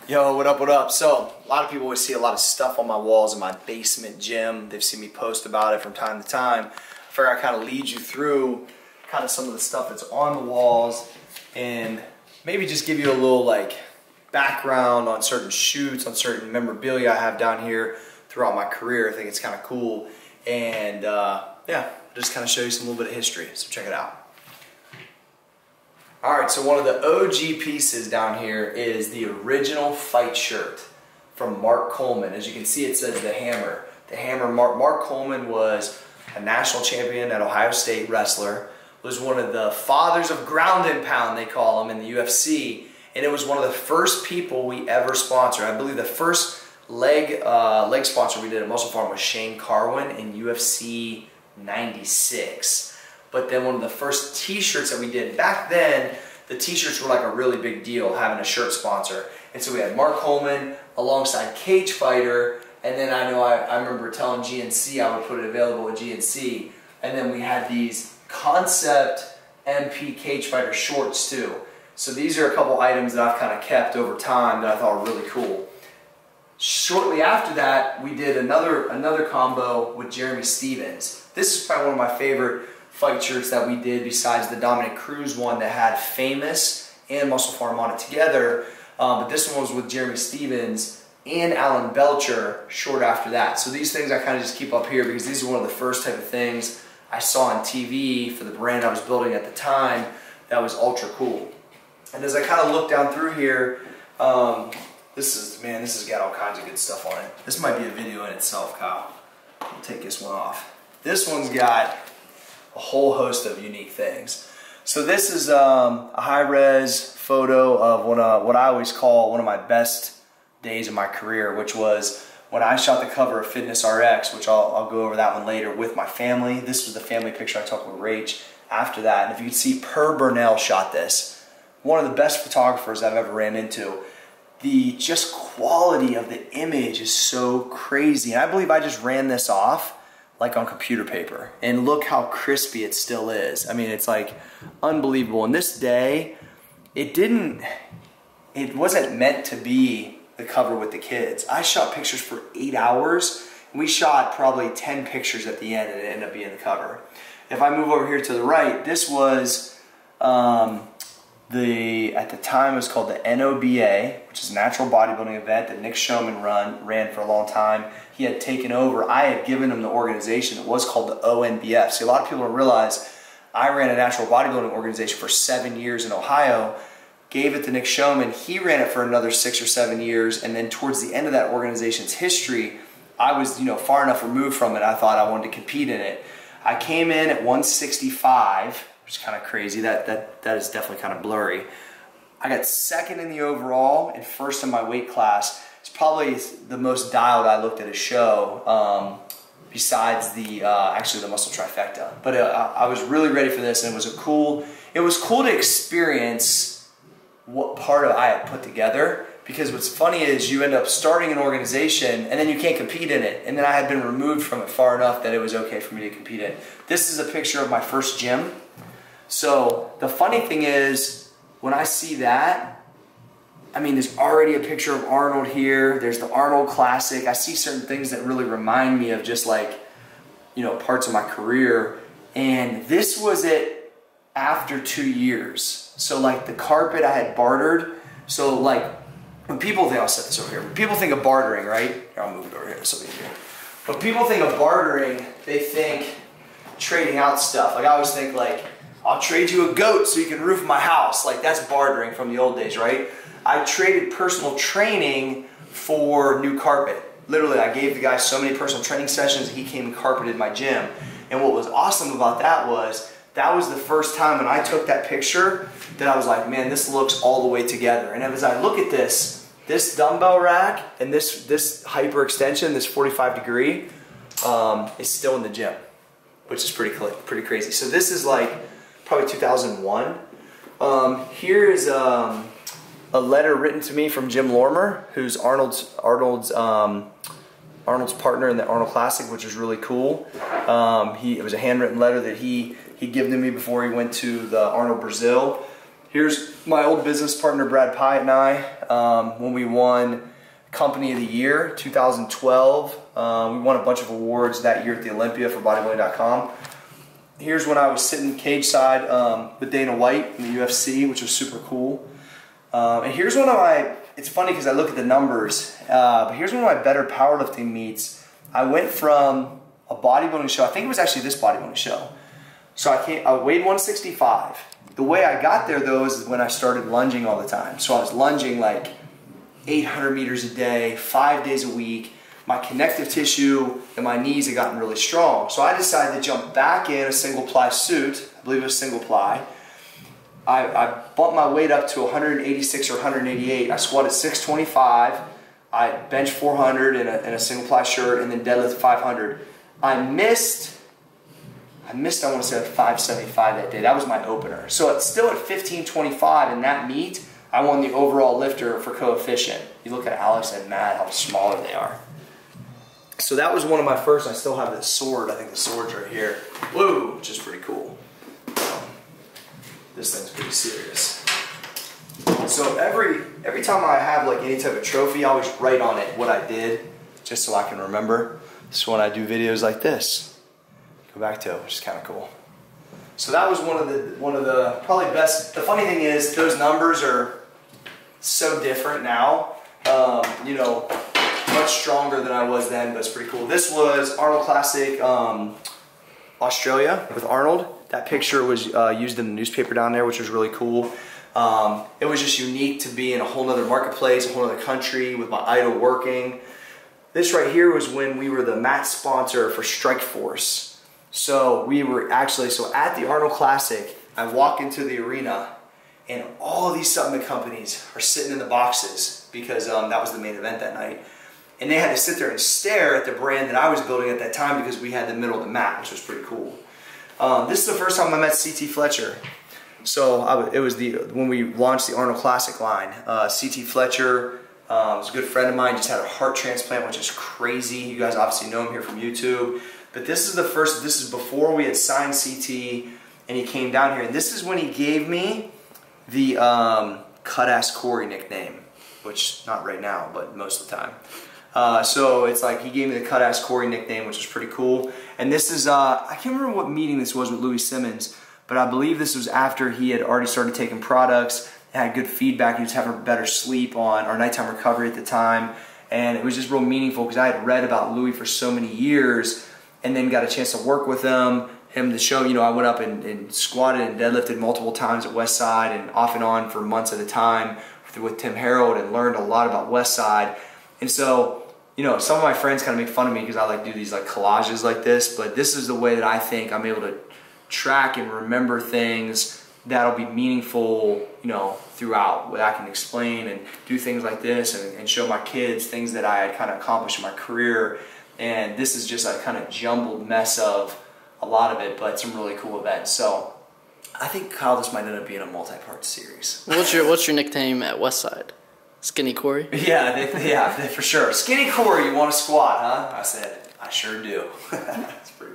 Yo, what up, what up? So, a lot of people always see a lot of stuff on my walls in my basement gym. They've seen me post about it from time to time. I figure I kind of lead you through kind of some of the stuff that's on the walls and maybe just give you a little like background on certain shoots, on certain memorabilia I have down here throughout my career. I think it's kind of cool. And yeah, just kind of show you some little bit of history. So check it out. Alright, so one of the OG pieces down here is the original fight shirt from Mark Coleman. As you can see, it says the Hammer. The Hammer, Mark Coleman was a national champion at Ohio State wrestler, was one of the fathers of ground and pound, they call him, in the UFC, and it was one of the first people we ever sponsored. I believe the first leg sponsor we did at Muscle Farm was Shane Carwin in UFC 96. But then one of the first t-shirts that we did, back then, the t-shirts were like a really big deal, having a shirt sponsor. And so we had Mark Coleman alongside Cage Fighter, and then I remember telling GNC I would put it available at GNC. And then we had these Concept MP Cage Fighter shorts too. So these are a couple items that I've kind of kept over time that I thought were really cool. Shortly after that, we did another combo with Jeremy Stevens. This is probably one of my favorite fight shirts that we did besides the Dominic Cruz one that had Famous and Muscle Farm on it together. But this one was with Jeremy Stevens and Alan Belcher short after that. So these things I kind of just keep up here because these are one of the first type of things I saw on TV for the brand I was building at the time that was ultra cool. And as I kind of look down through here, this has got all kinds of good stuff on it. This might be a video in itself, Kyle. I'll take this one off. This one's got a whole host of unique things. So this is a high-res photo of what I always call one of my best days of my career, which was when I shot the cover of Fitness RX, which I'll go over that one later, with my family. This was the family picture I took with Rach after that. And if you can see, Per Burnell shot this. One of the best photographers I've ever ran into. The just quality of the image is so crazy. And I believe I just ran this off like on computer paper, and look how crispy it still is. I mean, it's like unbelievable. And this day, it wasn't meant to be the cover with the kids. I shot pictures for 8 hours, and we shot probably 10 pictures at the end, and it ended up being the cover. If I move over here to the right, this was at the time it was called the NOBA, which is a natural bodybuilding event that Nick Showman ran for a long time. He had taken over. I had given him the organization. It was called the ONBF. See, a lot of people don't realize I ran a natural bodybuilding organization for 7 years in Ohio, gave it to Nick Showman. He ran it for another 6 or 7 years, and then towards the end of that organization's history, I was far enough removed from it, I thought I wanted to compete in it. I came in at 165, which is kind of crazy. That is definitely kind of blurry. I got second in the overall and first in my weight class. It's probably the most dialed I looked at a show, besides actually the muscle trifecta. But I was really ready for this, and it was cool to experience what part of I had put together. Because what's funny is you end up starting an organization and then you can't compete in it. And then I had been removed from it far enough that it was okay for me to compete in. This is a picture of my first gym. So the funny thing is, when I see that, I mean, there's already a picture of Arnold here. There's the Arnold Classic. I see certain things that really remind me of just like, parts of my career. And this was it after 2 years. So like the carpet I had bartered. So like when people think, I'll set this over here. When people think of bartering, right? Here, I'll move it over here so we can do it. When people think of bartering, they think trading out stuff. Like I always think like, I'll trade you a goat so you can roof my house. Like that's bartering from the old days, right? I traded personal training for new carpet. Literally, I gave the guy so many personal training sessions, he came and carpeted my gym. And what was awesome about that was the first time when I took that picture that I was like, man, this looks all the way together. And as I look at this dumbbell rack and this hyper extension, this 45 degree, is still in the gym, which is pretty crazy. So this is like probably 2001. Here is a letter written to me from Jim Lormer, who's Arnold's partner in the Arnold Classic, which is really cool. It was a handwritten letter that he'd given to me before he went to the Arnold Brazil. Here's my old business partner Brad Pyatt and I when we won Company of the Year 2012. We won a bunch of awards that year at the Olympia for bodybuilding.com. Here's when I was sitting cage side with Dana White in the UFC, which was super cool. And here's one of my, it's funny because I look at the numbers, but here's one of my better powerlifting meets. I went from a bodybuilding show, I think it was actually this bodybuilding show. So I weighed 165. The way I got there though is when I started lunging all the time. So I was lunging like 800 meters a day, 5 days a week. My connective tissue and my knees had gotten really strong. So I decided to jump back in a single ply suit. I believe it was single ply. I bumped my weight up to 186 or 188. I squatted 625. I benched 400 in a single ply shirt and then deadlift 500. I missed, I want to say 575 that day. That was my opener. So it's still at 1525 in that meet. I won the overall lifter for coefficient. You look at Alex and Matt, how smaller they are. So that was one of my first. I still have this sword. I think the sword's right here. Woo, which is pretty cool. This thing's pretty serious. So every time I have like any type of trophy, I always write on it what I did, just so I can remember. So when I do videos like this, go back to it, which is kind of cool. So that was one of the probably best. The funny thing is, those numbers are so different now. You know, much stronger than I was then, but it's pretty cool. This was Arnold Classic Australia with Arnold. That picture was used in the newspaper down there, which was really cool. It was just unique to be in a whole nother marketplace, a whole other country with my idol working. This right here was when we were the mat sponsor for Strikeforce. So we were actually, so at the Arnold Classic, I walk into the arena and all these supplement companies are sitting in the boxes because that was the main event that night. And they had to sit there and stare at the brand that I was building at that time because we had the middle of the mat, which was pretty cool. This is the first time I met CT Fletcher. So it was when we launched the Arnold Classic line. CT Fletcher was a good friend of mine, just had a heart transplant, which is crazy. You guys obviously know him here from YouTube. But this is the first, this is before we had signed CT and he came down here. And this is when he gave me the cut-ass Cory nickname, which not right now, but most of the time. So it's like he gave me the cut-ass Cory nickname, which was pretty cool. And this is, I can't remember what meeting this was with Louis Simmons, but I believe this was after he had already started taking products, had good feedback, he was having better sleep on our nighttime recovery at the time. And it was just real meaningful because I had read about Louis for so many years and then got a chance to work with him to show, you know, I went up and squatted and deadlifted multiple times at Westside and off and on for months at a time with Tim Harold and learned a lot about Westside. And so, you know, some of my friends kind of make fun of me because I like do these like collages like this, but this is the way that I think I'm able to track and remember things that'll be meaningful, you know, throughout, where I can explain and do things like this and show my kids things that I had kind of accomplished in my career. And this is just a kind of jumbled mess of a lot of it, but some really cool events. So I think, Kyle, this might end up being a multi-part series. What's your nickname at Westside? Skinny Cory? Yeah, for sure. Skinny Cory, you want to squat, huh? I said, I sure do. That's pretty